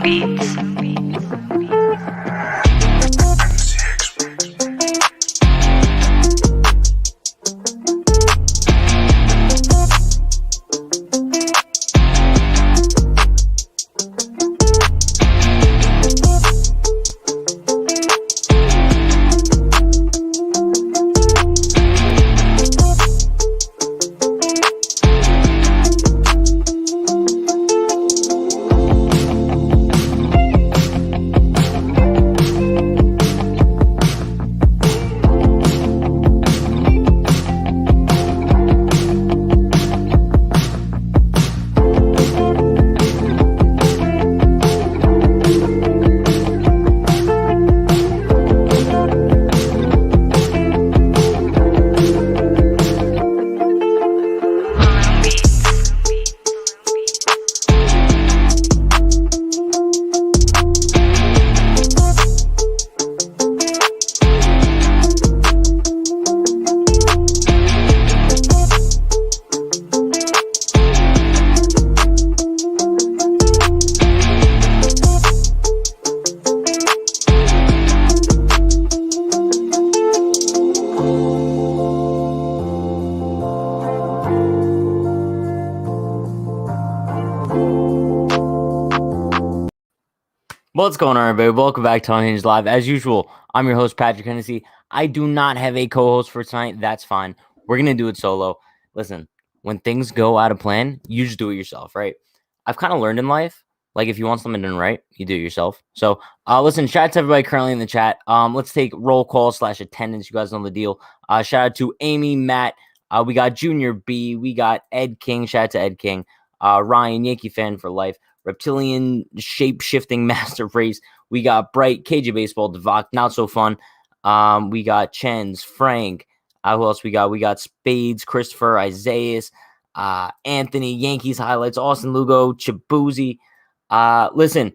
Beats. What's going on, everybody? Welcome back to Unhinged Live. As usual, I'm your host, Patrick Hennessy. I do not have a co-host for tonight. That's fine. We're going to do it solo. Listen, when things go out of plan, you just do it yourself, right? I've kind of learned in life, like if you want something done right, you do it yourself. So, listen, shout out to everybody currently in the chat. Let's take roll call / attendance. You guys know the deal. Shout out to Amy, Matt. We got Junior B. We got Ed King. Shout out to Ed King. Ryan, Yankee fan for life. Reptilian shape-shifting master race. We got Bright, KJ Baseball, Devok, not so fun. We got Chens, Frank. Who else we got? We got Spades, Christopher, Isaias, Anthony, Yankees highlights, Austin Lugo, Chibuzi. Listen,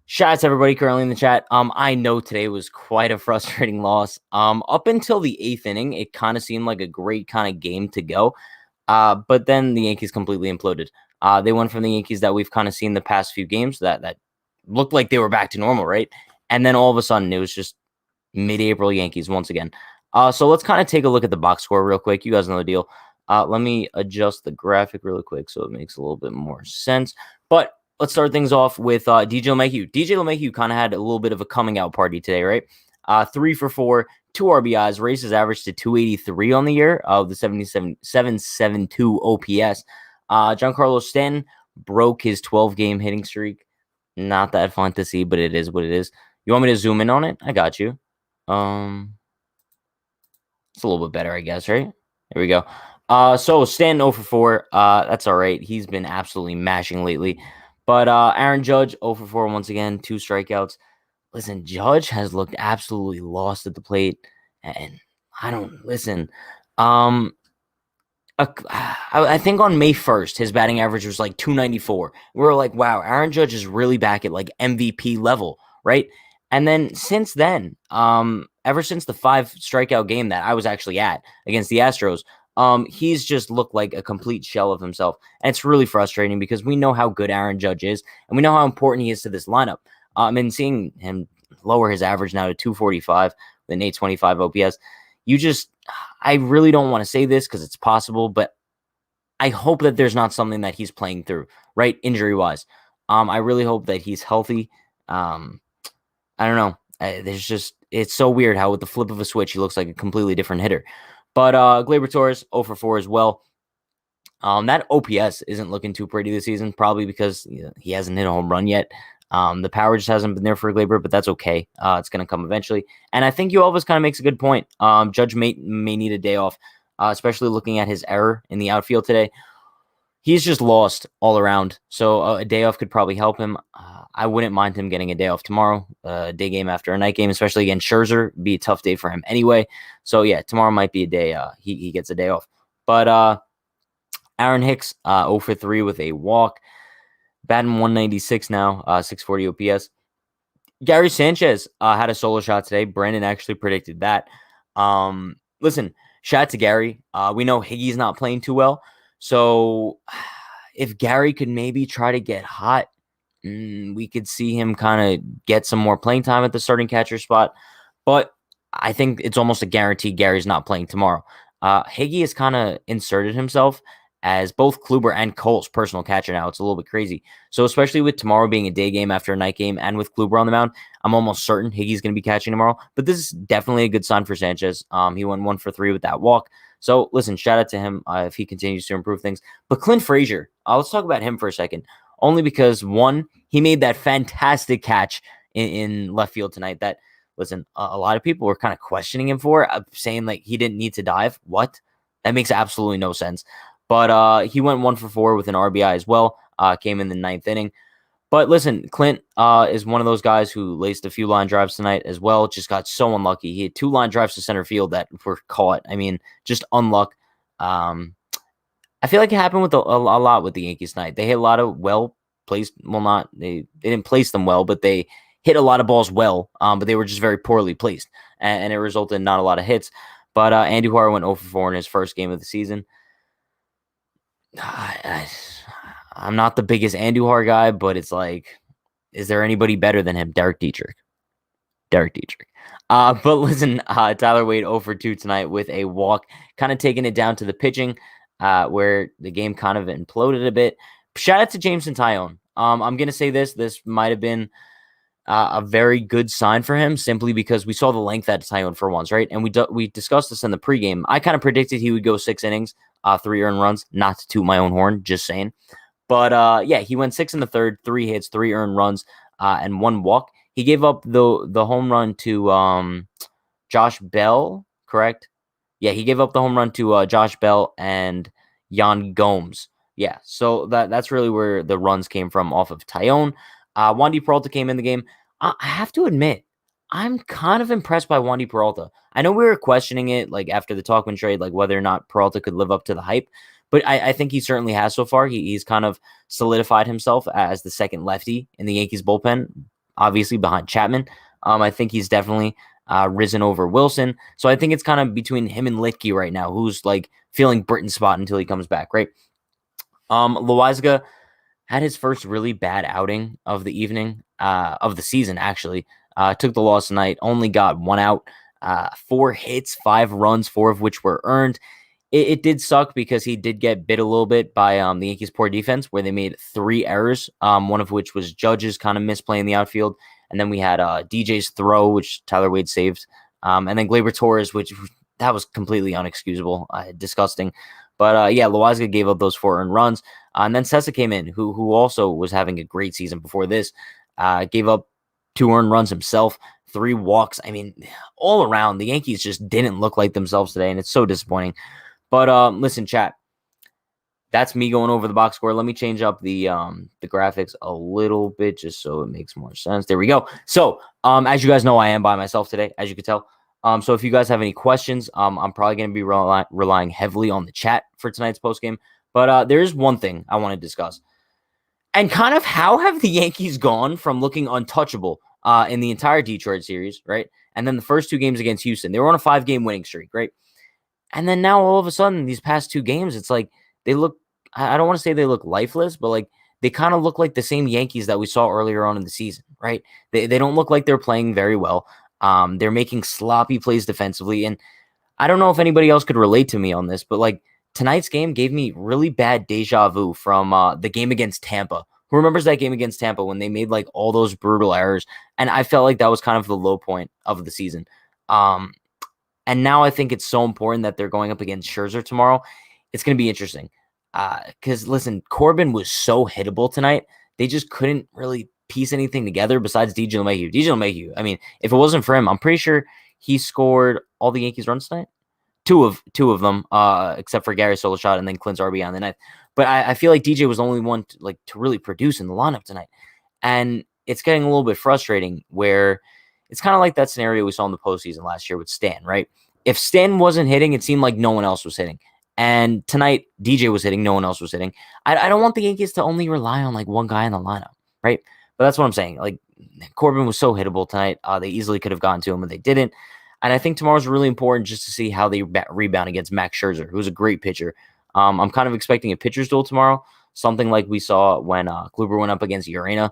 shout out to everybody currently in the chat. I know today was quite a frustrating loss. Up until the 8th inning, it kind of seemed like a great kind of game to go. But then the Yankees completely imploded. They went from the Yankees that we've kind of seen the past few games that looked like they were back to normal, right? And then all of a sudden, it was just mid-April Yankees once again. So let's kind of take a look at the box score real quick. You guys know the deal. Let me adjust the graphic really quick so it makes a little bit more sense. But let's start things off with DJ LeMahieu. DJ LeMahieu kind of had a little bit of a coming out party today, right? 3 for 4, 2 RBIs, races average to 283 on the year of the 772 OPS. Giancarlo Stanton broke his 12-game hitting streak. Not that fun to see, but it is what it is. You want me to zoom in on it? I got you. It's a little bit better, I guess, right? There we go. So Stanton 0 for 4. That's all right. He's been absolutely mashing lately. But Aaron Judge 0 for 4 once again, 2 strikeouts. Listen, Judge has looked absolutely lost at the plate, and I don't listen. I think on May 1st, his batting average was like 294. We were like, wow, Aaron Judge is really back at like MVP level, right? And then since then, ever since the 5 strikeout game that I was actually at against the Astros, he's just looked like a complete shell of himself. And it's really frustrating because we know how good Aaron Judge is, and we know how important he is to this lineup. And seeing him lower his average now to 245 with an 825 OPS, I really don't want to say this because it's possible, but I hope that there's not something that he's playing through, right? Injury-wise. I really hope that he's healthy. I don't know. It's so weird how with the flip of a switch, he looks like a completely different hitter. But Gleyber Torres, 0 for 4 as well. That OPS isn't looking too pretty this season, probably because he hasn't hit a home run yet. The power just hasn't been there for Gleyber, but that's okay. It's going to come eventually. And I think Elvis kind of makes a good point. Judge may need a day off, especially looking at his error in the outfield today. He's just lost all around. So a day off could probably help him. I wouldn't mind him getting a day off tomorrow, a day game after a night game, especially against Scherzer. Be a tough day for him anyway. So, yeah, tomorrow might be a day he gets a day off. But Aaron Hicks, 0 for 3 with a walk. Batting 196 now, 640 OPS. Gary Sanchez had a solo shot today. Brandon actually predicted that. Listen, shout out to Gary. We know Higgy's not playing too well. So if Gary could maybe try to get hot we could see him kind of get some more playing time at the starting catcher spot. But I think it's almost a guarantee Gary's not playing tomorrow. Higgy has kind of inserted himself as both Kluber and Cole's personal catcher now. It's a little bit crazy. So especially with tomorrow being a day game after a night game and with Kluber on the mound, I'm almost certain Higgy's going to be catching tomorrow. But this is definitely a good sign for Sanchez. He went 1 for 3 with that walk. So listen, shout out to him if he continues to improve things. But Clint Frazier, let's talk about him for a second. Only because, one, he made that fantastic catch in left field tonight that, listen, a lot of people were kind of questioning him for, saying like he didn't need to dive. What? That makes absolutely no sense. But he went 1 for 4 with an RBI as well, came in the 9th inning. But listen, Clint is one of those guys who laced a few line drives tonight as well. Just got so unlucky. He had 2 line drives to center field that were caught. I mean, just unluck. I feel like it happened with a lot with the Yankees tonight. They hit a lot of well-placed, they didn't place them well, but they hit a lot of balls well, but they were just very poorly placed, and it resulted in not a lot of hits. But Andujar went 0 for 4 in his first game of the season. I'm not the biggest Andujar guy, but it's like, is there anybody better than him? Derek Dietrich. But listen, Tyler Wade 0 for 2 tonight with a walk, kind of taking it down to the pitching, where the game kind of imploded a bit. Shout out to Jameson Taillon. I'm going to say this might have been a very good sign for him, simply because we saw the length at Taillon for once, right? And we discussed this in the pregame. I kind of predicted he would go 6 innings, 3 earned runs, not to toot my own horn, just saying. But yeah, he went 6 in the third, 3 hits, 3 earned runs, and 1 walk. He gave up the home run to Josh Bell, correct? Yeah, he gave up the home run to Josh Bell and Yan Gomes. Yeah, so that's really where the runs came from off of Taillon. Wandy Peralta came in the game. I have to admit, I'm kind of impressed by Wandy Peralta. I know we were questioning it like after the Talkman trade, like whether or not Peralta could live up to the hype, but I think he certainly has so far. He's kind of solidified himself as the second lefty in the Yankees bullpen, obviously behind Chapman. I think he's definitely risen over Wilson. So I think it's kind of between him and Litke right now, who's like feeling Britton's spot until he comes back, right? Loaizaga had his first really bad outing of the evening, of the season, actually. Took the loss tonight, only got 1 out, 4 hits, 5 runs, 4 of which were earned. It did suck because he did get bit a little bit by the Yankees' poor defense, where they made 3 errors, one of which was Judge's kind of misplaying the outfield. And then we had DJ's throw, which Tyler Wade saved. And then Gleyber Torres, which that was completely unexcusable, disgusting. But yeah, Loaizaga gave up those 4 earned runs. And then Sessa came in, who also was having a great season before this. Gave up 2 earned runs himself, 3 walks. I mean, all around, the Yankees just didn't look like themselves today, and it's so disappointing. But listen, chat, that's me going over the box score. Let me change up the graphics a little bit just so it makes more sense. There we go. So as you guys know, I am by myself today, as you can tell. So if you guys have any questions, I'm probably going to be relying heavily on the chat for tonight's postgame. But there is one thing I want to discuss. And kind of how have the Yankees gone from looking untouchable in the entire Detroit series, right? And then the first 2 games against Houston, they were on a 5-game winning streak, right? And then now all of a sudden, these past 2 games, it's like they look, I don't want to say they look lifeless, but like they kind of look like the same Yankees that we saw earlier on in the season, right? They don't look like they're playing very well. They're making sloppy plays defensively. And I don't know if anybody else could relate to me on this, but like tonight's game gave me really bad deja vu from the game against Tampa. Who remembers that game against Tampa when they made like all those brutal errors? And I felt like that was kind of the low point of the season. And now I think it's so important that they're going up against Scherzer tomorrow. It's going to be interesting. Because, listen, Corbin was so hittable tonight. They just couldn't really piece anything together besides DJ LeMahieu. DJ LeMahieu, I mean, if it wasn't for him, I'm pretty sure he scored all the Yankees runs tonight. Two of them, except for Gary Solis shot and then Clint's RBI on the ninth. But I feel like DJ was the only one to really produce in the lineup tonight. And it's getting a little bit frustrating where it's kind of like that scenario we saw in the postseason last year with Stan, right? If Stan wasn't hitting, it seemed like no one else was hitting. And tonight, DJ was hitting, no one else was hitting. I don't want the Yankees to only rely on like one guy in the lineup, right? But that's what I'm saying. Like Corbin was so hittable tonight. They easily could have gotten to him, but they didn't. And I think tomorrow's really important just to see how they rebound against Max Scherzer, who's a great pitcher. I'm kind of expecting a pitcher's duel tomorrow. something like we saw when Kluber went up against Urena.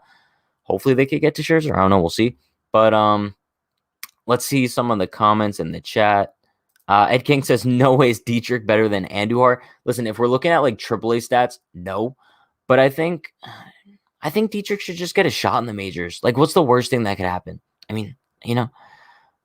Hopefully they could get to Scherzer. I don't know. We'll see. But let's see some of the comments in the chat. Ed King says, no way is Dietrich better than Andujar. Listen, if we're looking at like AAA stats, no. But I think Dietrich should just get a shot in the majors. Like, what's the worst thing that could happen? I mean,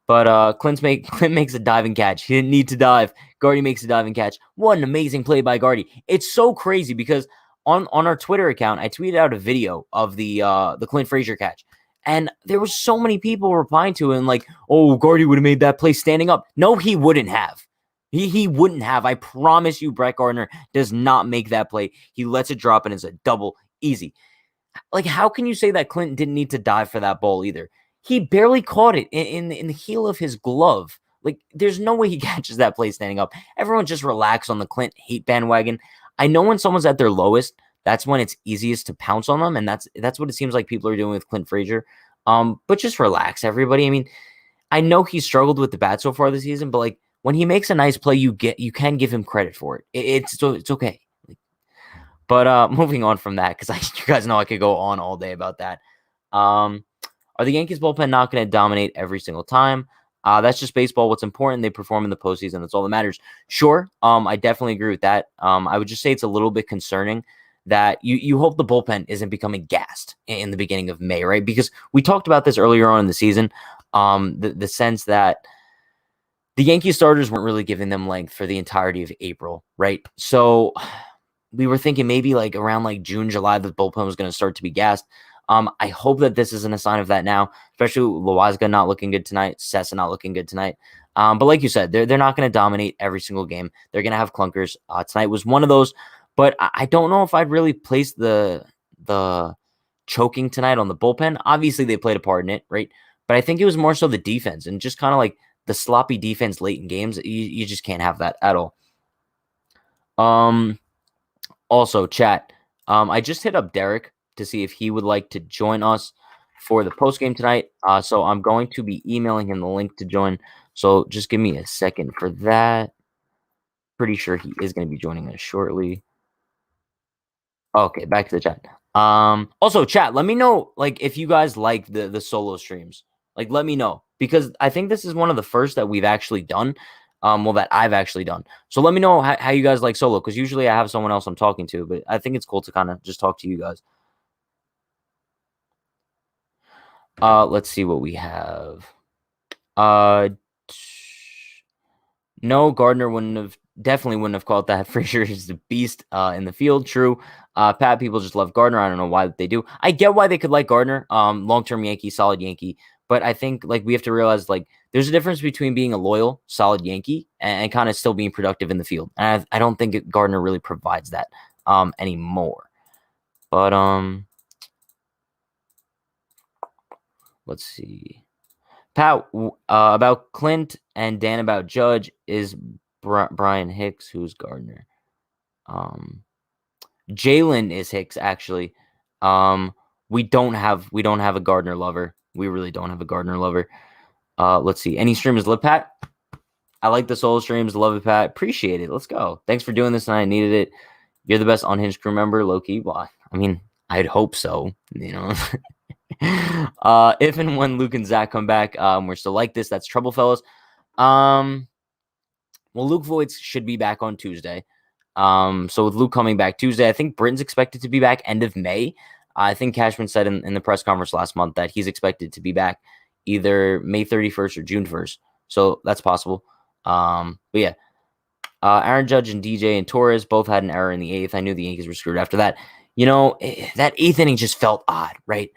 But Clint makes a diving catch. He didn't need to dive. Gardy makes a diving catch. What an amazing play by Gardy. It's so crazy because on our Twitter account, I tweeted out a video of the Clint Frazier catch. And there were so many people replying to it and like, oh, Gardy would have made that play standing up. No, he wouldn't have. He wouldn't have. I promise you, Brett Gardner does not make that play. He lets it drop and it's a double easy. Like, how can you say that Clinton didn't need to dive for that ball either? He barely caught it in the heel of his glove. Like, there's no way he catches that play standing up. Everyone just relax on the Clint hate bandwagon. I know when someone's at their lowest, that's when it's easiest to pounce on them, and that's what it seems like people are doing with Clint Frazier. But just relax, everybody. I mean, I know he struggled with the bat so far this season, but like when he makes a nice play, you can give him credit for it. It's okay. But moving on from that, because you guys know I could go on all day about that. Are the Yankees bullpen not going to dominate every single time? That's just baseball. What's important, they perform in the postseason. That's all that matters. Sure, I definitely agree with that. I would just say it's a little bit concerning that you hope the bullpen isn't becoming gassed in the beginning of May, right? Because we talked about this earlier on in the season, the sense that the Yankee starters weren't really giving them length for the entirety of April, right? So we were thinking maybe like around like June, July, the bullpen was going to start to be gassed. I hope that this isn't a sign of that now, especially Loaisiga not looking good tonight, Sessa not looking good tonight. But like you said, they're not going to dominate every single game. They're going to have clunkers. Tonight was one of those, but I don't know if I'd really place the choking tonight on the bullpen. Obviously, they played a part in it, right? But I think it was more so the defense and just kind of like the sloppy defense late in games. You just can't have that at all. Also, chat, I just hit up Derek to see if he would like to join us for the postgame tonight. So I'm going to be emailing him the link to join. So just give me a second for that. Pretty sure he is going to be joining us shortly. Okay, back to the chat. Also, chat, let me know like if you guys like the solo streams. Like, let me know because I think this is one of the first that we've actually done. That I've actually done. So let me know how you guys like solo because usually I have someone else I'm talking to, but I think it's cool to kind of just talk to you guys. Let's see what we have. No, Gardner definitely wouldn't have called that. Frazier is the beast in the field. True. Pat, people just love Gardner. I don't know why they do. I get why they could like Gardner. Long-term Yankee, solid Yankee. But I think like we have to realize like there's a difference between being a loyal, solid Yankee and kind of still being productive in the field. And I don't think Gardner really provides that anymore. But let's see. Pat, about Clint and Dan about Judge is Brian Hicks, who's Gardner. Jalen is Hicks, actually. We don't have a Gardner lover. We really don't have a Gardner lover. Let's see. Any streamers love Pat? I like the solo streams. Love it, Pat. Appreciate it. Let's go. Thanks for doing this, and I needed it. You're the best Unhinged crew member, low-key. Well, I mean, I'd hope so, you know. If and when Luke and Zach come back, we're still like this. That's trouble, fellas. Well, Luke Voits should be back on Tuesday. So with Luke coming back Tuesday, I think Britton's expected to be back end of May. I think Cashman said in the press conference last month that he's expected to be back either May 31st or June 1st. So that's possible. But yeah, Aaron Judge and DJ and Torres both had an error in the eighth. I knew the Yankees were screwed after that. You know, that eighth inning just felt odd, right?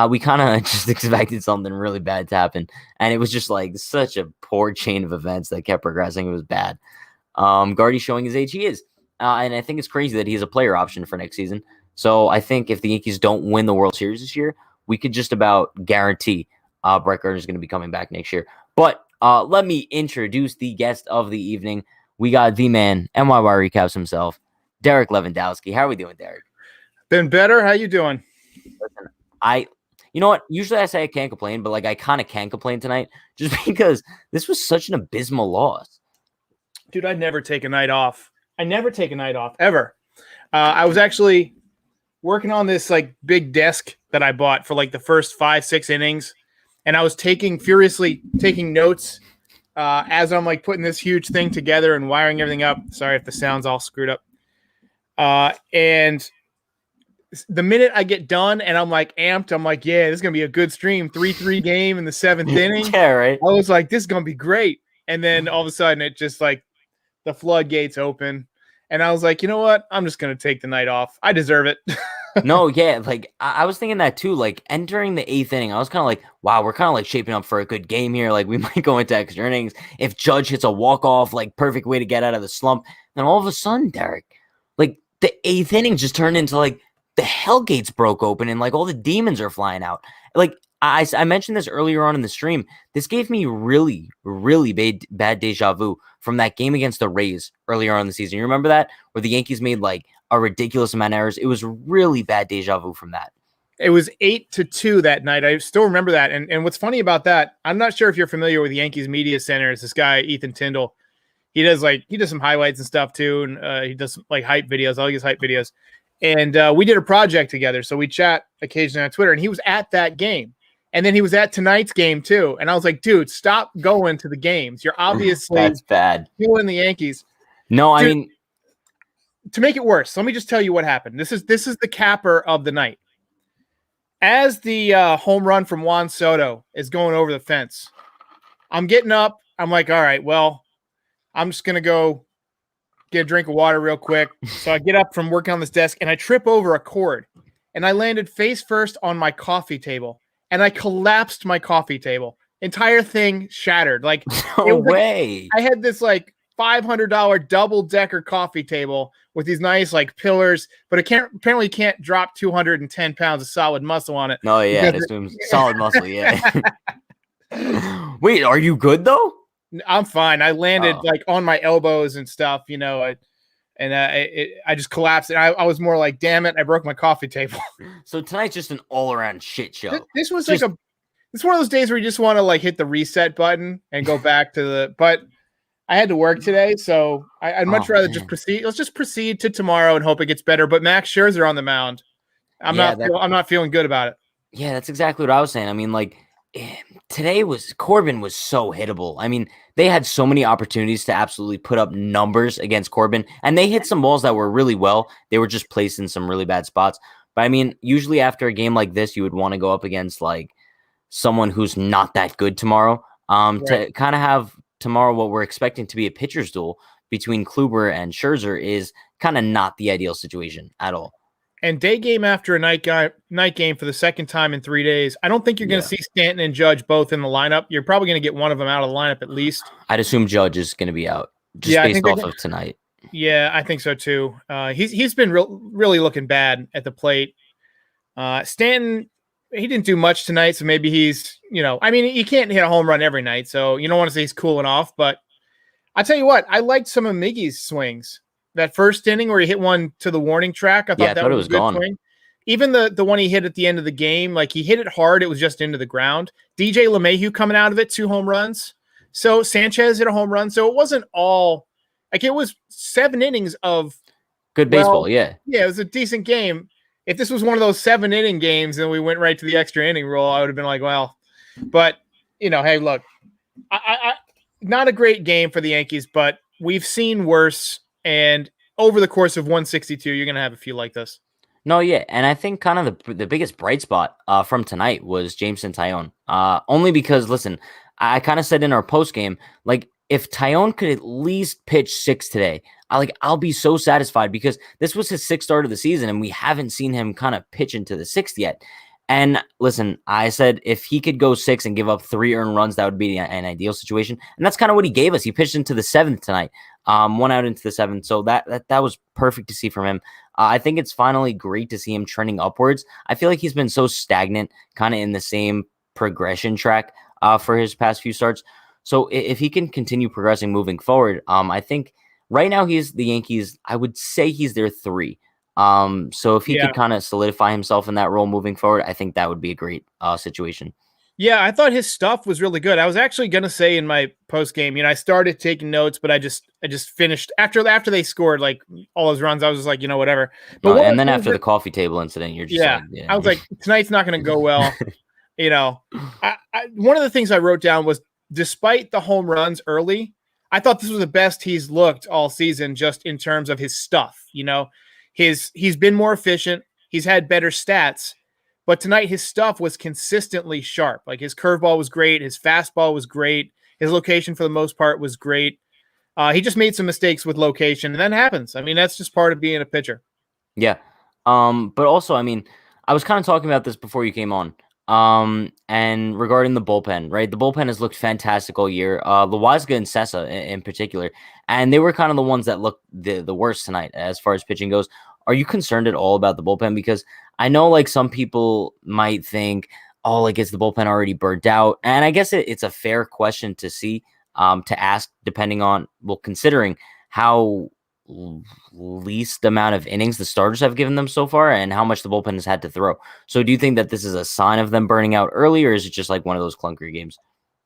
We kind of just expected something really bad to happen. And it was just like such a poor chain of events that kept progressing. It was bad. Gardy showing his age, he is. And I think it's crazy that he's a player option for next season. So I think if the Yankees don't win the World Series this year, we could just about guarantee Brett Gardner is going to be coming back next year. But let me introduce the guest of the evening. We got the man, NYY Recaps himself, Derek Lewandowski. How are we doing, Derek? Been better. How you doing? Listen, you know what? Usually I say I can't complain, but like I kind of can't complain tonight just because this was such an abysmal loss. Dude, I'd never take a night off. I never take a night off, ever. I was actually working on this like big desk that I bought for like the first 5-6 innings, and I was furiously taking notes as I'm like putting this huge thing together and wiring everything up. Sorry if the sound's all screwed up. And the minute I get done and I'm like amped, I'm like, yeah, this is gonna be a good stream. 3-3 game in the 7th inning. Yeah, right. I was like, this is gonna be great. And then all of a sudden, it just like the floodgates open, and I was like, you know what? I'm just gonna take the night off. I deserve it. No, yeah, like I was thinking that too. Like entering the 8th inning, I was kind of like, wow, we're kind of like shaping up for a good game here. Like we might go into extra innings. If Judge hits a walk-off, like perfect way to get out of the slump. Then all of a sudden, Derek, like the 8th inning just turned into like the hellgates broke open and like all the demons are flying out. Like I mentioned this earlier on in the stream. This gave me really, really bad deja vu from that game against the Rays earlier on in the season. You remember that? Where the Yankees made like a ridiculous amount of errors. It was really bad deja vu from that. It was 8-2 that night. I still remember that. And what's funny about that, I'm not sure if you're familiar with Yankees Media Center. It's this guy, Ethan Tyndall. He does some highlights and stuff too. And he does like hype videos. All his hype videos. And we did a project together. So we chat occasionally on Twitter, and he was at that game. And then he was at tonight's game too. And I was like, dude, stop going to the games. You're obviously That's bad. killing the Yankees. No, Dude, I mean, to make it worse, let me just tell you what happened. This is the capper of the night. As the home run from Juan Soto is going over the fence, I'm getting up. I'm like, all right, well, I'm just going to go get a drink of water real quick. So I get up from working on this desk, and I trip over a cord. And I landed face first on my coffee table. And I collapsed my coffee table. Entire thing shattered. Like, no way. I had this like $500 double-decker coffee table with these nice like pillars, but it apparently can't drop 210 pounds of solid muscle on it. No, yeah, it's solid muscle, yeah. Wait, are you good though? I'm fine. I landed like on my elbows and stuff, you know. I just collapsed. And I was more like, damn it, I broke my coffee table. So tonight's just an all-around shit show. This was just, it's one of those days where you just want to like hit the reset button and go back to but I had to work today, so I'd much rather just proceed. Let's just proceed to tomorrow and hope it gets better. But Max Scherzer on the mound, I'm not feeling good about it. Yeah, that's exactly what I was saying. I mean, like today Corbin was so hittable. I mean, they had so many opportunities to absolutely put up numbers against Corbin, and they hit some balls that were really well. They were just placed in some really bad spots. But I mean, usually after a game like this, you would want to go up against like someone who's not that good tomorrow. To kind of have tomorrow what we're expecting to be a pitcher's duel between Kluber and Scherzer is kind of not the ideal situation at all. And day game after a night game for the second time in 3 days, I don't think you're going to see Stanton and Judge both in the lineup. You're probably going to get one of them out of the lineup at least. I'd assume Judge is going to be out just based off of tonight. Yeah, I think so too. He's been really looking bad at the plate. Stanton, he didn't do much tonight, so maybe he's, I mean, you can't hit a home run every night, so you don't want to say he's cooling off. But I tell you what, I liked some of Miggy's swings. That first inning where he hit one to the warning track, I thought that was a good swing. Even the one he hit at the end of the game, like he hit it hard, it was just into the ground. DJ LeMahieu coming out of it, 2 home runs. So Sanchez hit a home run. So it wasn't all like it was 7 innings of good baseball. Yeah, it was a decent game. If this was one of those 7-inning games and we went right to the extra inning rule, I would have been like, well, but hey, look, I not a great game for the Yankees, but we've seen worse. And over the course of 162, you're going to have a few like this. No, yeah. And I think kind of the biggest bright spot from tonight was Jameson Taillon. Only because, listen, I kind of said in our post game, like, if Taillon could at least pitch 6 today, I'll be so satisfied because this was his 6th start of the season and we haven't seen him kind of pitch into the 6th yet. And listen, I said if he could go 6 and give up 3 earned runs, that would be an ideal situation. And that's kind of what he gave us. He pitched into the 7th tonight, 1 out into the 7th. So that was perfect to see from him. I think it's finally great to see him trending upwards. I feel like he's been so stagnant, kind of in the same progression track for his past few starts. So if he can continue progressing moving forward, I think right now he's the Yankees. I would say he's their 3. So if he could kind of solidify himself in that role moving forward, I think that would be a great situation. Yeah, I thought his stuff was really good. I was actually gonna say in my post game, I started taking notes, but I just finished after they scored like all those runs. I was just like, whatever. But one of And the then things after that, the coffee table incident, you're just yeah, like, yeah. I was like, tonight's not gonna go well. One of the things I wrote down was despite the home runs early, I thought this was the best he's looked all season, just in terms of his stuff. He's been more efficient. He's had better stats. But tonight, his stuff was consistently sharp. Like his curveball was great. His fastball was great. His location, for the most part, was great. He just made some mistakes with location, and that happens. I mean, that's just part of being a pitcher. Yeah. But also, I mean, I was kind of talking about this before you came on. And regarding the bullpen, right? The bullpen has looked fantastic all year. Loaiza and Sessa in particular, and they were kind of the ones that looked the worst tonight as far as pitching goes. Are you concerned at all about the bullpen? Because I know like some people might think, oh, like is the bullpen already burnt out? And I guess it's a fair question to ask, depending on, well, considering how least amount of innings the starters have given them so far and how much the bullpen has had to throw. So do you think that this is a sign of them burning out early, or is it just like one of those clunker games?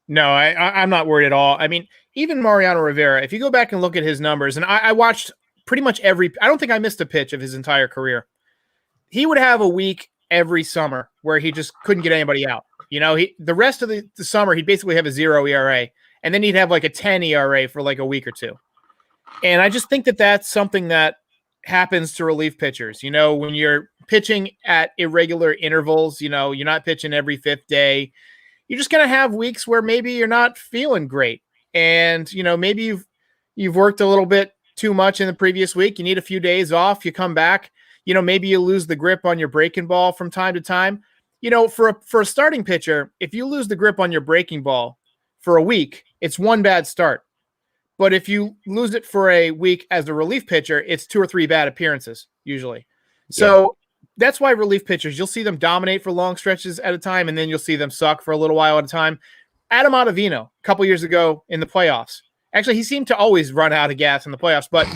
No, I'm not worried at all. I mean, even Mariano Rivera, if you go back and look at his numbers, and I watched pretty much I don't think I missed a pitch of his entire career. He would have a week every summer where he just couldn't get anybody out. The rest of the summer, he'd basically have a 0 ERA, and then he'd have like a 10 ERA for like a week or two. And I just think that that's something that happens to relief pitchers. When you're pitching at irregular intervals, you're not pitching every fifth day. You're just going to have weeks where maybe you're not feeling great. And, maybe you've worked a little bit too much in the previous week. You need a few days off. You come back, maybe you lose the grip on your breaking ball from time to time. For a starting pitcher, if you lose the grip on your breaking ball for a week, it's one bad start. But if you lose it for a week as a relief pitcher, it's 2 or 3 bad appearances usually. So that's why relief pitchers, you'll see them dominate for long stretches at a time, and then you'll see them suck for a little while at a time. Adam Ottavino, a couple years ago in the playoffs, actually, he seemed to always run out of gas in the playoffs. But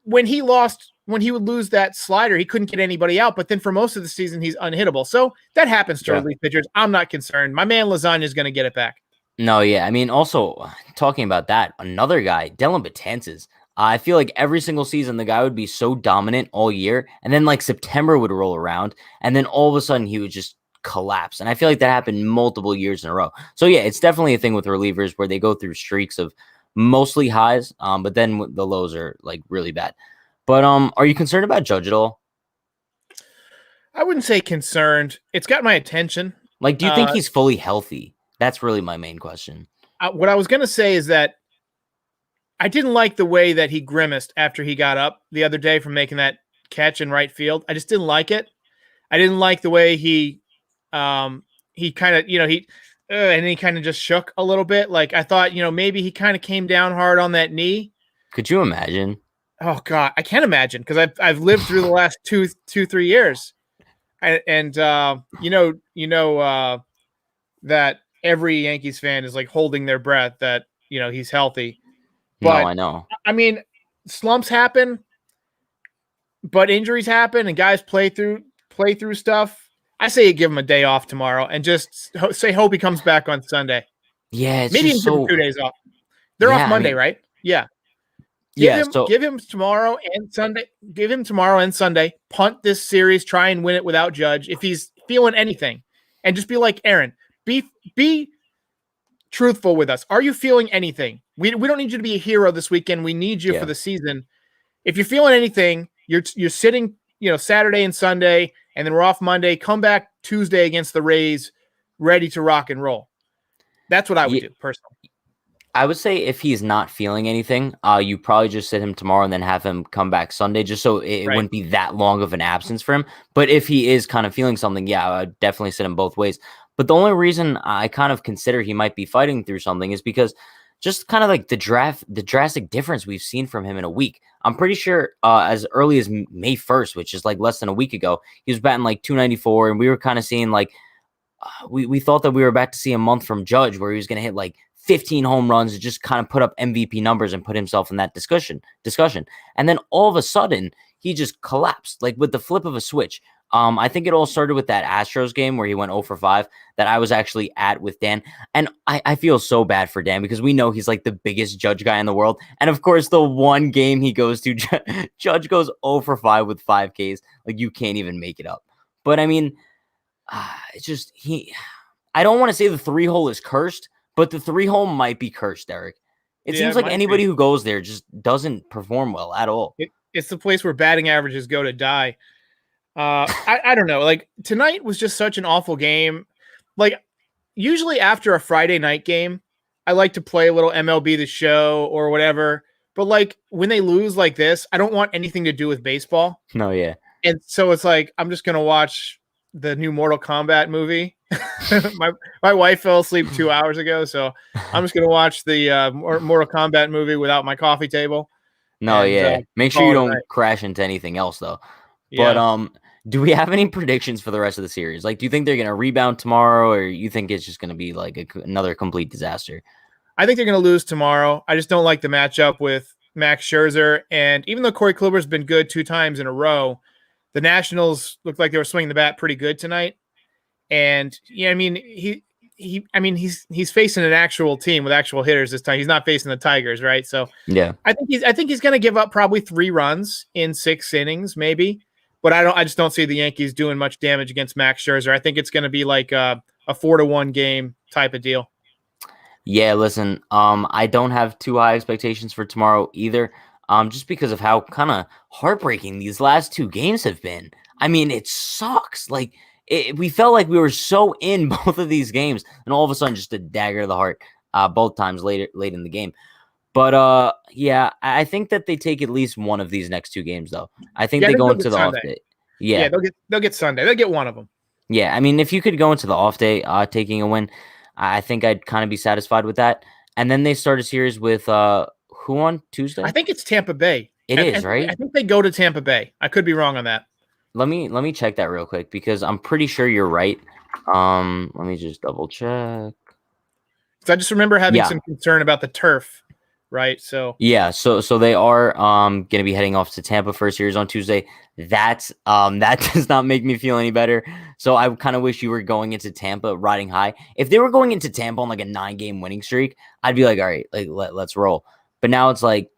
when he would lose that slider, he couldn't get anybody out. But then for most of the season, he's unhittable. So that happens to relief pitchers. I'm not concerned. My man Lasagna is going to get it back. No, yeah. I mean, also talking about that, another guy, Dellin Betances. I feel like every single season the guy would be so dominant all year, and then like September would roll around, and then all of a sudden he would just collapse. And I feel like that happened multiple years in a row. So yeah, it's definitely a thing with relievers where they go through streaks of mostly highs, but then the lows are like really bad. But are you concerned about Judge at all? I wouldn't say concerned. It's got my attention. Like, do you think he's fully healthy? That's really my main question. What I was going to say is that I didn't like the way that he grimaced after he got up the other day from making that catch in right field. I just didn't like it. I didn't like the way he kind of, and he kind of just shook a little bit. Like I thought, maybe he kind of came down hard on that knee. Could you imagine? Oh God, I can't imagine because I've lived through the last 3 years, and that every Yankees fan is like holding their breath that he's healthy. But, no, I know. I mean, slumps happen, but injuries happen, and guys play through stuff. I say you give him a day off tomorrow, and just hope he comes back on Sunday. Yeah, it's maybe just give him 2 days off. They're off Monday, right? Yeah. Give him tomorrow and Sunday. Give him tomorrow and Sunday. Punt this series. Try and win it without Judge if he's feeling anything, and just be like Aaron. Be truthful with us. Are you feeling anything? We don't need you to be a hero this weekend. We need you for the season. If you're feeling anything, you're sitting, Saturday and Sunday, and then we're off Monday. Come back Tuesday against the Rays, ready to rock and roll. That's what I would do personally. I would say if he's not feeling anything, you probably just sit him tomorrow and then have him come back Sunday, just so it wouldn't be that long of an absence for him. But if he is kind of feeling something, I would definitely sit him both ways. But the only reason I kind of consider he might be fighting through something is because just kind of like the drastic difference we've seen from him in a week. I'm pretty sure as early as May 1st, which is like less than a week ago, he was batting like 294, and we were kind of seeing like we thought that we were about to see a month from Judge where he was going to hit like 15 home runs and just kind of put up MVP numbers and put himself in that discussion. And then all of a sudden, he just collapsed, like with the flip of a switch. I think it all started with that Astros game where he went 0 for 5 that I was actually at with Dan. And I feel so bad for Dan because we know he's like the biggest Judge guy in the world. And of course, the one game he goes to, Judge goes 0 for 5 with 5 Ks. Like, you can't even make it up. But I mean, it's just I don't want to say the 3-hole is cursed, but the 3-hole might be cursed, Derek. It seems like anybody who goes there just doesn't perform well at all. It's the place where batting averages go to die. I don't know. Like, tonight was just such an awful game. Like, usually after a Friday night game, I like to play a little MLB The Show or whatever. But like when they lose like this, I don't want anything to do with baseball. No, yeah. And so it's like I'm just gonna watch the new Mortal Kombat movie. my wife fell asleep 2 hours ago, so I'm just gonna watch the Mortal Kombat movie without my coffee table. No, make sure you don't crash into anything else though. Yeah. But do we have any predictions for the rest of the series? Like, do you think they're gonna rebound tomorrow, or you think it's just gonna be like another complete disaster? I think they're gonna lose tomorrow. I just don't like the matchup with Max Scherzer, and even though Corey Kluber's been good 2 times in a row, the Nationals looked like they were swinging the bat pretty good tonight. And yeah, I mean he's facing an actual team with actual hitters this time. He's not facing the Tigers, right? So yeah, I think he's going to give up probably 3 runs in 6 innings, maybe. But I just don't see the Yankees doing much damage against Max Scherzer. I think it's going to be like a 4-1 game type of deal. Yeah, listen, I don't have too high expectations for tomorrow either. Just because of how kind of heartbreaking these last 2 games have been. I mean, it sucks. Like, we felt like we were so in both of these games, and all of a sudden, just a dagger to the heart, both times late in the game. But yeah, I think that they take at least one of these next 2 games, though. I think they go into the off day. Yeah, they'll get Sunday. They'll get one of them. Yeah, I mean, if you could go into the off day, taking a win, I think I'd kind of be satisfied with that. And then they start a series with who on Tuesday? I think it's Tampa Bay. It is, right? I think they go to Tampa Bay. I could be wrong on that. Let me check that real quick because I'm pretty sure you're right. Let me just double check. Because I just remember having some concern about the turf, right? So yeah, so they are going to be heading off to Tampa for a series on Tuesday. That does not make me feel any better. So I kind of wish you were going into Tampa riding high. If they were going into Tampa on like a 9-game winning streak, I'd be like, all right, like let's roll. But now it's like,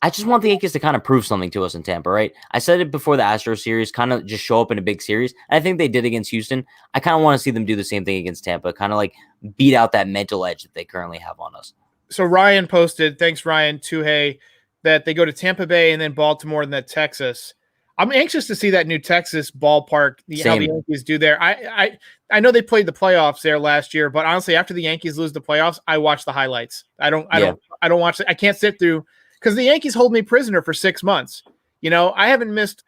I just want the Yankees to kind of prove something to us in Tampa, right? I said it before the Astros series, kind of just show up in a big series. And I think they did against Houston. I kind of want to see them do the same thing against Tampa, kind of like beat out that mental edge that they currently have on us. So Ryan posted, thanks Ryan Tuhey, that they go to Tampa Bay and then Baltimore and then Texas. I'm anxious to see that new Texas ballpark, how the Yankees do there. I know they played the playoffs there last year, but honestly, after the Yankees lose the playoffs, I watch the highlights. I don't watch it. I can't sit through because the Yankees hold me prisoner for 6 months. You know, I haven't missed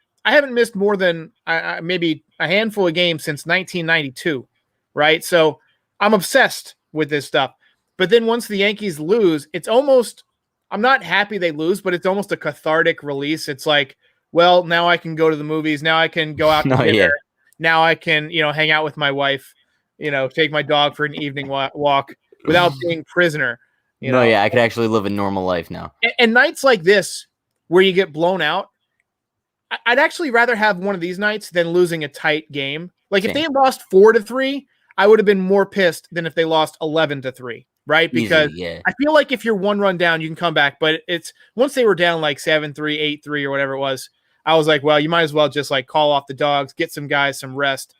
more than maybe a handful of games since 1992, right? So I'm obsessed with this stuff. But then once the Yankees lose, it's almost, I'm not happy they lose, but it's almost a cathartic release. It's like, well, now I can go to the movies. Now I can go out to dinner. Yeah. Now I can, hang out with my wife, take my dog for an evening walk without being prisoner. I could actually live a normal life now. And nights like this, where you get blown out, I'd actually rather have one of these nights than losing a tight game. Like if they had lost 4-3, I would have been more pissed than if they lost 11-3. Right? Because I feel like if you're 1 run down, you can come back. But it's once they were down like 7-3, 8-3, or whatever it was, I was like, well, you might as well just like call off the dogs, get some guys some rest.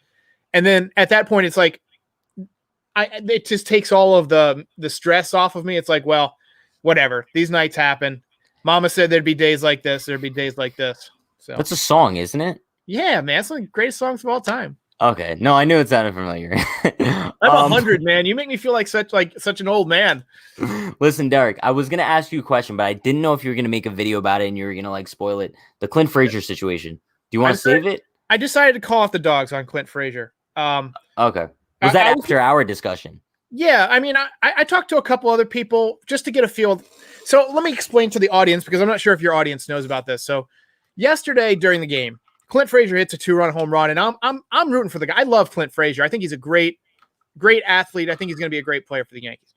And then at that point, it's like, it just takes all of the stress off of me. It's like, well, whatever. These nights happen. Mama said there'd be days like this. There'd be days like this. So that's a song, isn't it? Yeah, man. It's one of the greatest songs of all time. Okay. No, I knew it sounded familiar. I'm 100, man. You make me feel like such an old man. Listen, Derek, I was gonna ask you a question, but I didn't know if you were gonna make a video about it and you were gonna like spoil it. The Clint Frazier situation. Do you want to save it? I decided to call off the dogs on Clint Frazier. Okay. Was that after our discussion? Yeah, I mean, I talked to a couple other people just to get a feel. So let me explain to the audience because I'm not sure if your audience knows about this. So yesterday during the game, Clint Frazier hits a 2-run home run, and I'm rooting for the guy. I love Clint Frazier. I think he's a great athlete. I think he's going to be a great player for the Yankees.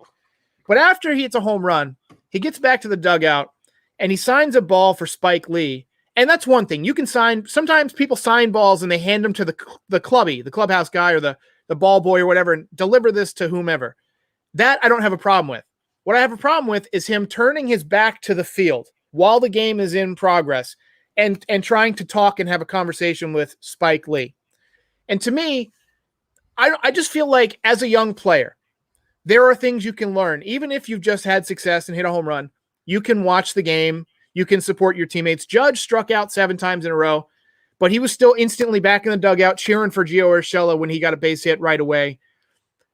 But after he hits a home run, he gets back to the dugout, and he signs a ball for Spike Lee, And that's one thing. You can sign, sometimes people sign balls and they hand them to the clubhouse guy or the ball boy or whatever, and deliver this to whomever. That I don't have a problem with. What I have a problem with is him turning his back to the field while the game is in progress and trying to talk and have a conversation with Spike Lee. And to me, I just feel like as a young player, there are things you can learn. Even if you've just had success and hit a home run, you can watch the game. You can support your teammates. Judge struck out 7 times in a row, but he was still instantly back in the dugout cheering for Gio Urshela when he got a base hit right away.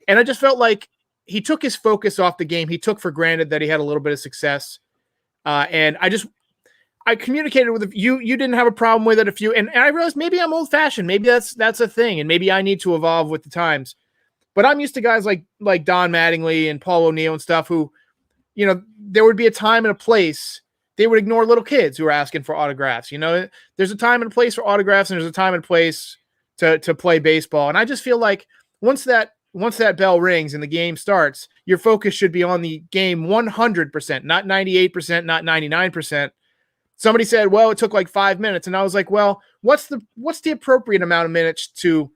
And I just felt like he took his focus off the game. He took for granted that he had a little bit of success. And I communicated with you. You didn't have a problem with it and I realized maybe I'm old fashioned. Maybe that's a thing. And maybe I need to evolve with the times, but I'm used to guys like Don Mattingly and Paul O'Neill and stuff who, there would be a time and a place. They would ignore little kids who are asking for autographs. There's a time and a place for autographs and there's a time and a place to play baseball. And I just feel like once that bell rings and the game starts, your focus should be on the game 100%, not 98%, not 99%. Somebody said, well, it took like 5 minutes. And I was like, well, what's the appropriate amount of minutes to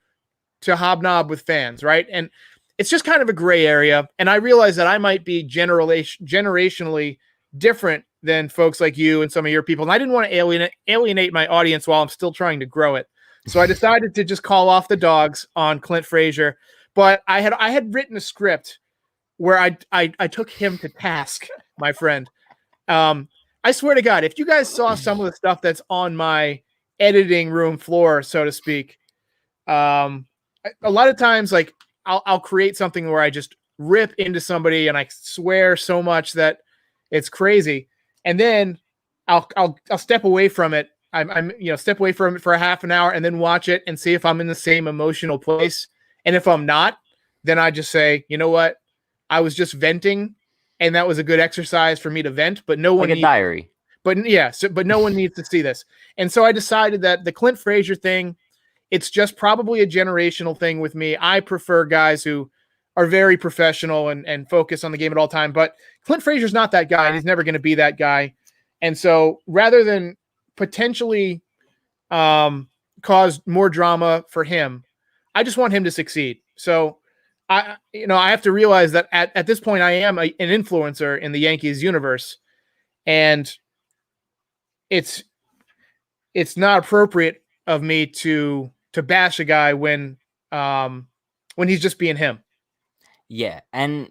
hobnob with fans, right? And it's just kind of a gray area. And I realize that I might be generationally different than folks like you and some of your people. And I didn't want to alienate my audience while I'm still trying to grow it. So I decided to just call off the dogs on Clint Frazier. But I had written a script where I took him to task, my friend. I swear to God, if you guys saw some of the stuff that's on my editing room floor, so to speak, a lot of times, like I'll create something where I just rip into somebody and I swear so much that it's crazy, and then I'll step away from it. I'm step away from it for a half an hour and then watch it and see if I'm in the same emotional place. And if I'm not, then I just say, you know what, I was just venting. And that was a good exercise for me to vent, but no one like a diary. But yeah, but no one needs to see this. And so I decided that the Clint Frazier thing, it's just probably a generational thing with me. I prefer guys who are very professional and focus on the game at all time. But Clint Frazier's not that guy, and he's never going to be that guy. And so rather than potentially cause more drama for him, I just want him to succeed. So I have to realize that at this point I am an influencer in the Yankees universe, and it's not appropriate of me to bash a guy when he's just being him. Yeah, and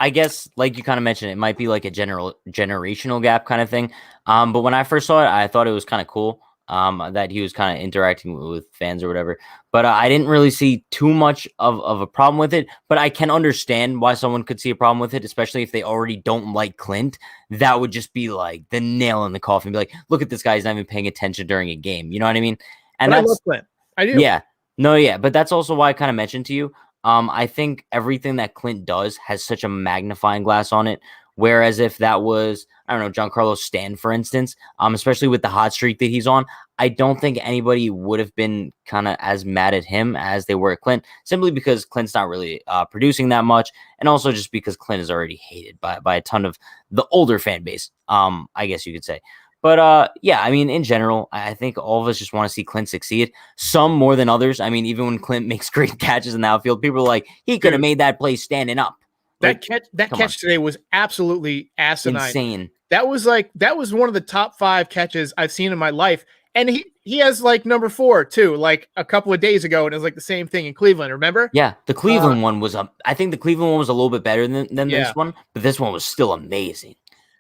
I guess like you kind of mentioned, it might be like a generational gap kind of thing. But when I first saw it, I thought it was kind of cool. That he was kind of interacting with fans or whatever. But I didn't really see too much of a problem with it. But I can understand why someone could see a problem with it, especially if they already don't like Clint. That would just be like the nail in the coffin. Be like, look at this guy. He's not even paying attention during a game. You know what I mean? And I love Clint. I do. Yeah. No, yeah. But that's also why I kind of mentioned to you. I think everything that Clint does has such a magnifying glass on it. Whereas if that was, I don't know, Giancarlo Stanton, for instance, especially with the hot streak that he's on, I don't think anybody would have been kind of as mad at him as they were at Clint, simply because Clint's not really producing that much, and also just because Clint is already hated by a ton of the older fan base, I guess you could say. But yeah, I mean, in general, I think all of us just want to see Clint succeed, some more than others. I mean, even when Clint makes great catches in the outfield, people are like, he could have made that play standing up. That catch today was absolutely asinine. Insane. That was one of the top 5 catches I've seen in my life. And he has like number 4 too, like a couple of days ago, and it was like the same thing in Cleveland. Remember? Yeah, the Cleveland one was I think the Cleveland one was a little bit better than yeah. this one, but this one was still amazing.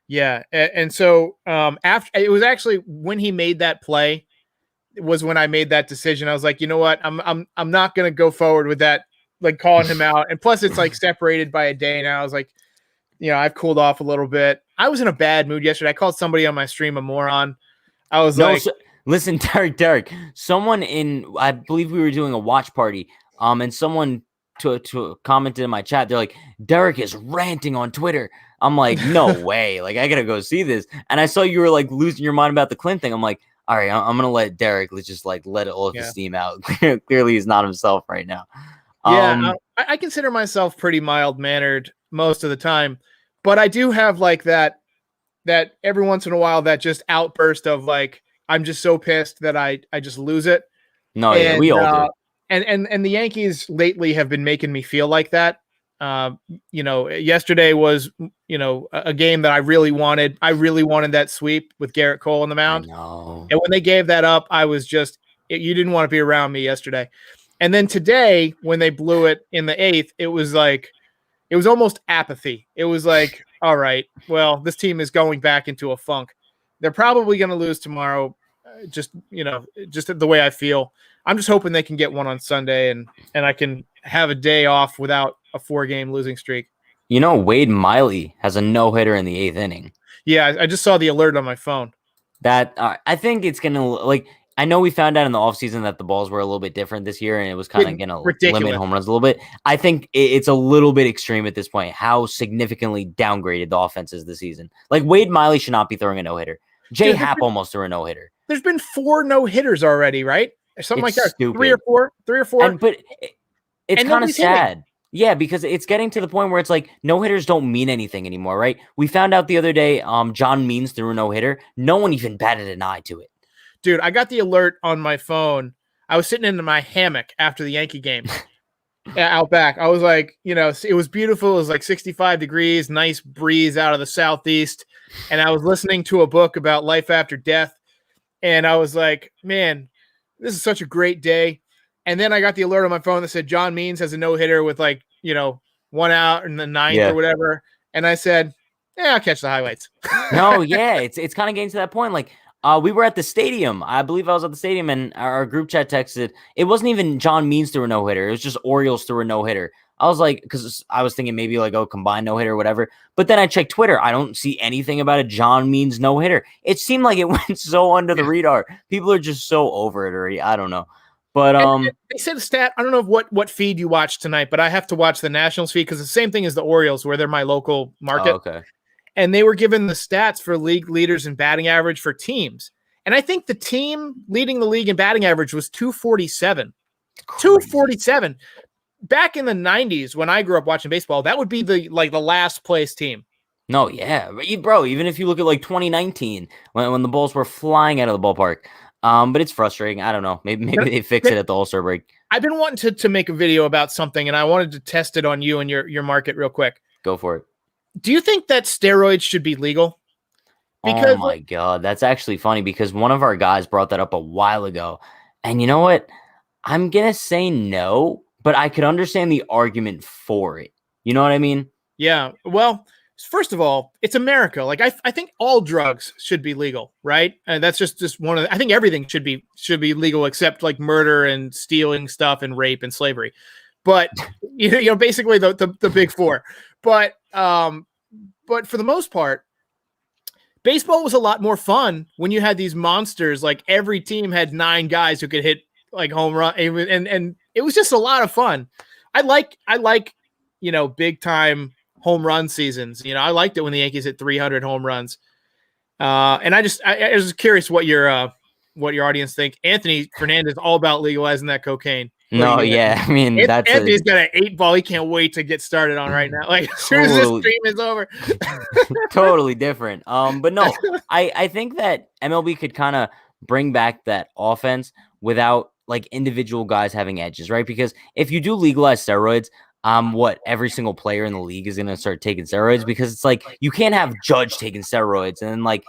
Yeah, and so after it was actually when he made that play was when I made that decision. I was like, you know what, I'm not gonna go forward with that. Like calling him out, and plus it's like separated by a day now. I was like, I've cooled off a little bit. I was in a bad mood yesterday. I called somebody on my stream a moron. I was listen, Derek, someone I believe we were doing a watch party, and someone to commented in my chat. They're like, Derek is ranting on Twitter. I'm like, no way. Like, I gotta go see this. And I saw you were like losing your mind about the Clint thing. I'm like, all right, I'm gonna let Derek just like let all of his steam out. Clearly, he's not himself right now. Yeah, I consider myself pretty mild-mannered most of the time, but I do have like that every once in a while that just outburst of like I'm just so pissed that I just lose it. No, yeah, And we all do. and the Yankees lately have been making me feel like that. Yesterday was, a game that I really wanted. I really wanted that sweep with Garrett Cole on the I mound. know. And when they gave that up, I was just, you didn't want to be around me yesterday. And then today, when they blew it in the 8th, it was almost apathy. It was like, all right, well, this team is going back into a funk. They're probably going to lose tomorrow. Just the way I feel. I'm just hoping they can get one on Sunday and I can have a day off without a 4-game losing streak. Wade Miley has a no-hitter in the 8th inning. Yeah, I just saw the alert on my phone. That I think it's going to I know we found out in the offseason that the balls were a little bit different this year and it was kind of going to limit home runs a little bit. I think it's a little bit extreme at this point how significantly downgraded the offense is this season. Like Wade Miley should not be throwing a no-hitter. Jay Happ almost threw a no-hitter. There's been 4 no-hitters already, right? Something like that. Stupid. 3 or 4. But it's kind of sad. Yeah, because it's getting to the point where it's like no-hitters don't mean anything anymore, right? We found out the other day John Means threw a no-hitter. No one even batted an eye to it. Dude, I got the alert on my phone. I was sitting in my hammock after the Yankee game out back. I was like, it was beautiful. It was like 65 degrees, nice breeze out of the southeast. And I was listening to a book about life after death. And I was like, man, this is such a great day. And then I got the alert on my phone that said John Means has a no-hitter with 1 out in the 9th or whatever. And I said, I'll catch the highlights. No, yeah, it's kind of getting to that point. Like, we were at the stadium. I believe I was at the stadium, and our group chat texted. It wasn't even John Means threw a no-hitter. It was just Orioles threw a no-hitter. I was like, because I was thinking maybe combined no-hitter or whatever. But then I checked Twitter. I don't see anything about a John Means no-hitter. It seemed like it went so under the radar. People are just so over it already. I don't know. But they said a stat. I don't know what feed you watched tonight, but I have to watch the Nationals feed because it's the same thing as the Orioles, where they're my local market. Oh, okay. And they were given the stats for league leaders in batting average for teams. And I think the team leading the league in batting average was 247. 247. Back in the 90s, when I grew up watching baseball, that would be the last place team. No, yeah, bro. Even if you look at 2019, when the balls were flying out of the ballpark. But it's frustrating. I don't know. Maybe they fix it at the All-Star break. I've been wanting to make a video about something, and I wanted to test it on you and your market real quick. Go for it. Do you think that steroids should be legal? Because, oh my God, that's actually funny because one of our guys brought that up a while ago. And you know what? I'm going to say no, but I could understand the argument for it. You know what I mean? Yeah. Well, first of all, it's America. I think all drugs should be legal, right? And that's just one of I think everything should be legal except murder and stealing stuff and rape and slavery. But basically the big 4. But for the most part, baseball was a lot more fun when you had these monsters. Every team had 9 guys who could hit home run, and it was just a lot of fun. I like big time home run seasons. I liked it when the Yankees hit 300 home runs. And I was curious what your audience think. Anthony Fernandez all about legalizing that cocaine. No, yeah, I mean Anthony's got an 8-ball. He can't wait to get started on right now. As soon as this stream is over, totally different. But no, I think that MLB could kind of bring back that offense without individual guys having edges, right? Because if you do legalize steroids, every single player in the league is going to start taking steroids because it's you can't have Judge taking steroids and then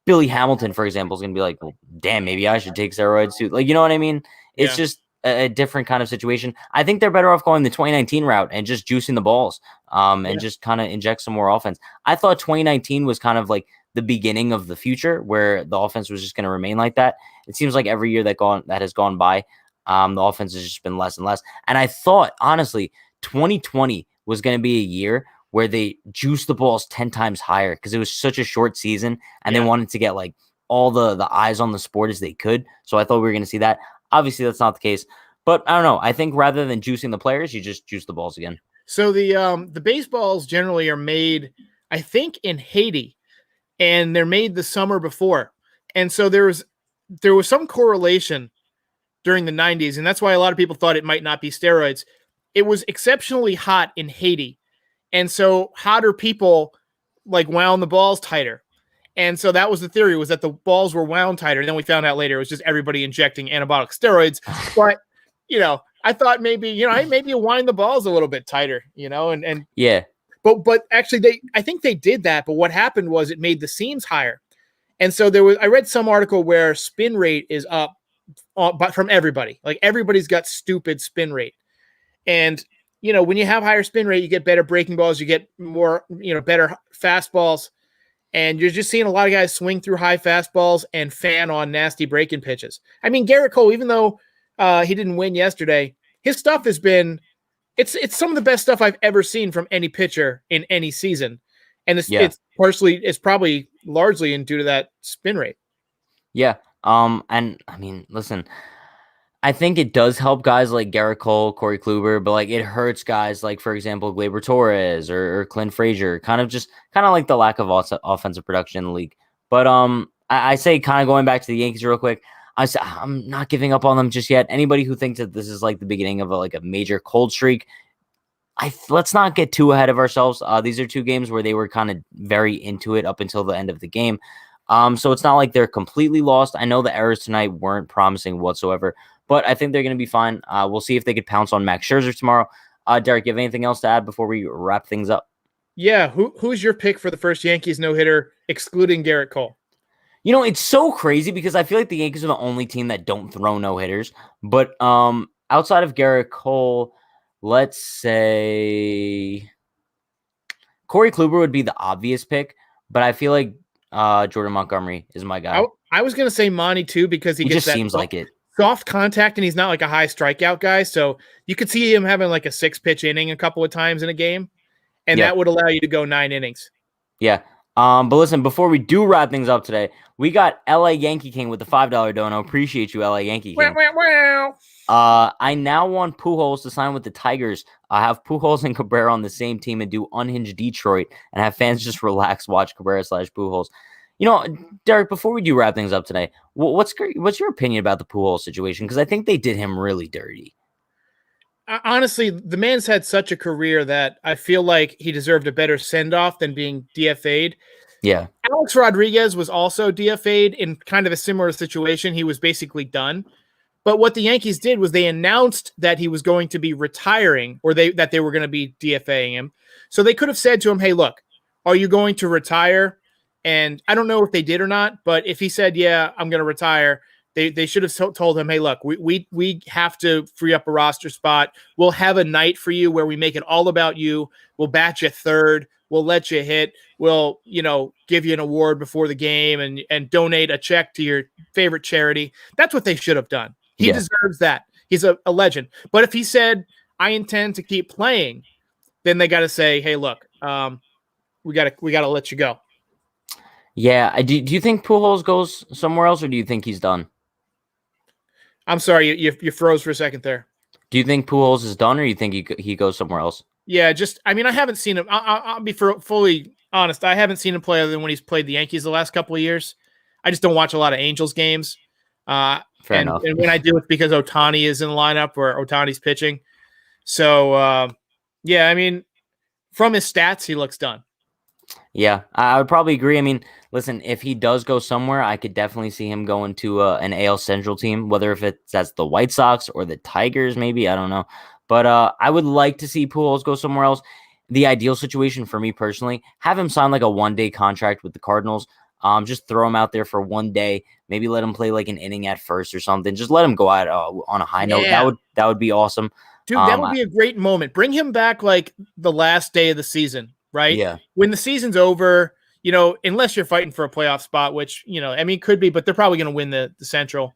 Billy Hamilton, for example, is going to be well, damn, maybe I should take steroids too. You know what I mean? It's just a different kind of situation. I think they're better off going the 2019 route and just juicing the balls and just kind of inject some more offense. I thought 2019 was kind of the beginning of the future where the offense was just going to remain like that. It seems like every year that has gone by, the offense has just been less and less. And I thought, honestly, 2020 was going to be a year where they juiced the balls 10 times higher because it was such a short season and they wanted to get all the eyes on the sport as they could. So I thought we were going to see that. Obviously, that's not the case. But I don't know. I think rather than juicing the players, you just juice the balls again. So the baseballs generally are made, I think, in Haiti, and they're made the summer before. And so there was some correlation during the 90s, and that's why a lot of people thought it might not be steroids. It was exceptionally hot in Haiti, and so hotter people wound the balls tighter. And so that was the theory, was that the balls were wound tighter. And then we found out later it was just everybody injecting anabolic steroids. But, I thought maybe you wind the balls a little bit tighter, and yeah. But actually I think they did that. But what happened was it made the seams higher. And so I read some article where spin rate is up but from everybody. Like everybody's got stupid spin rate. And, when you have higher spin rate, you get better breaking balls, you get more, better fastballs. And you're just seeing a lot of guys swing through high fastballs and fan on nasty breaking pitches. I mean, Garrett Cole, even though he didn't win yesterday, his stuff has been it's some of the best stuff I've ever seen from any pitcher in any season. And it's probably largely due to that spin rate. Yeah. And I mean, listen, I think it does help guys like Garrett Cole, Corey Kluber, but like it hurts guys like, for example, Gleyber Torres or Clint Frazier, kind of like the lack of offensive production in the league. But I say, kind of going back to the Yankees real quick, I'm not giving up on them just yet. Anybody who thinks that this is like the beginning of a major cold streak, let's not get too ahead of ourselves. These are two games where they were kind of very into it up until the end of the game. So it's not like they're completely lost. I know the errors tonight weren't promising whatsoever, but I think they're going to be fine. We'll see if they could pounce on Max Scherzer tomorrow. Derek, you have anything else to add before we wrap things up? Yeah. Who's your pick for the first Yankees no-hitter, excluding Garrett Cole? It's so crazy because I feel like the Yankees are the only team that don't throw no-hitters. But outside of Garrett Cole, let's say Corey Kluber would be the obvious pick, but I feel like Jordan Montgomery is my guy. I was going to say Monty too, because he gets just seems like it. Soft contact, and he's not like a high strikeout guy. So you could see him having like a 6-pitch inning a couple of times in a game, and that would allow you to go 9 innings. Yeah. But listen, before we do wrap things up today, we got LA Yankee King with the $5 dono. Appreciate you, LA Yankee King. I now want Pujols to sign with the Tigers. I have Pujols and Cabrera on the same team and do Unhinged Detroit and have fans just relax, watch Cabrera/Pujols. Derek, before we do wrap things up today, what's your opinion about the Pujols situation? Because I think they did him really dirty. Honestly, the man's had such a career that I feel like he deserved a better send-off than being DFA'd. Yeah. Alex Rodriguez was also DFA'd in kind of a similar situation. He was basically done. But what the Yankees did was they announced that he was going to be retiring, or that they were going to be DFAing him. So they could have said to him, hey, look, are you going to retire? And I don't know if they did or not, but if he said, yeah, I'm going to retire, they should have told him, hey, look, we have to free up a roster spot. We'll have a night for you where we make it all about you. We'll bat you third. We'll let you hit. We'll, give you an award before the game and donate a check to your favorite charity. That's what they should have done. He deserves that. He's a legend. But if he said, I intend to keep playing, then they got to say, hey, look, we got to let you go. Yeah. Do you think Pujols goes somewhere else, or do you think he's done? I'm sorry, you froze for a second there. Do you think Pujols is done, or do you think he goes somewhere else? Yeah, I haven't seen him. I'll be fully honest. I haven't seen him play other than when he's played the Yankees the last couple of years. I just don't watch a lot of Angels games. Fair enough. And when I do, it's because Ohtani is in the lineup or Ohtani's pitching. So, from his stats, he looks done. Yeah, I would probably agree. I mean, listen, if he does go somewhere, I could definitely see him going to an AL Central team, whether if that's the White Sox or the Tigers, maybe. I don't know. But I would like to see Pujols go somewhere else. The ideal situation for me personally, have him sign like a one-day contract with the Cardinals. Just throw him out there for one day. Maybe let him play like an inning at first or something. Just let him go out on a high note. That would be awesome. Dude, that would be a great moment. Bring him back like the last day of the season, right? Yeah. When the season's over, unless you're fighting for a playoff spot, which, could be, but they're probably going to win the Central.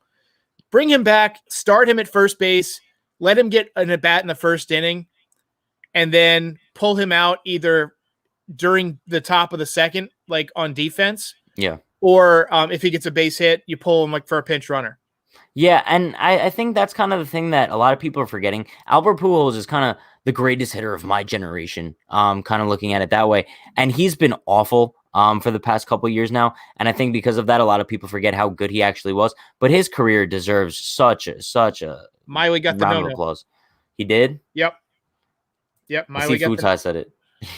Bring him back, start him at first base, let him get an at-bat in the first inning, and then pull him out either during the top of the second, like on defense. Yeah. Or if he gets a base hit, you pull him like for a pinch runner. Yeah, and I think that's kind of the thing that a lot of people are forgetting. Albert Pujols is kind of the greatest hitter of my generation, kind of looking at it that way. And he's been awful for the past couple of years now. And I think because of that, a lot of people forget how good he actually was. But his career deserves such a Miley got the round of applause. He did? Yep. Miley got Futai said it.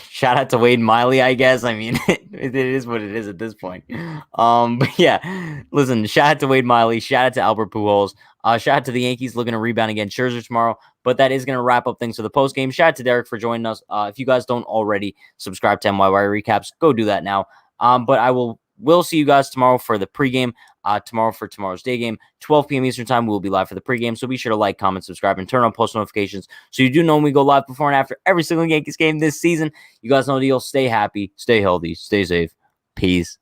Shout out to Wade Miley, I guess. I mean, it is what it is at this point. But yeah, listen, shout out to Wade Miley. Shout out to Albert Pujols. Shout out to the Yankees looking to rebound against Scherzer tomorrow. But that is going to wrap up things for the post game. Shout out to Derek for joining us. If you guys don't already subscribe to MYY Recaps, go do that now. But I will see you guys tomorrow for the pregame. Tomorrow for tomorrow's day game, 12 p.m. Eastern time. We'll be live for the pregame. So be sure to like, comment, subscribe, and turn on post notifications so you do know when we go live before and after every single Yankees game this season. You guys know the deal. Stay happy, stay healthy, stay safe. Peace.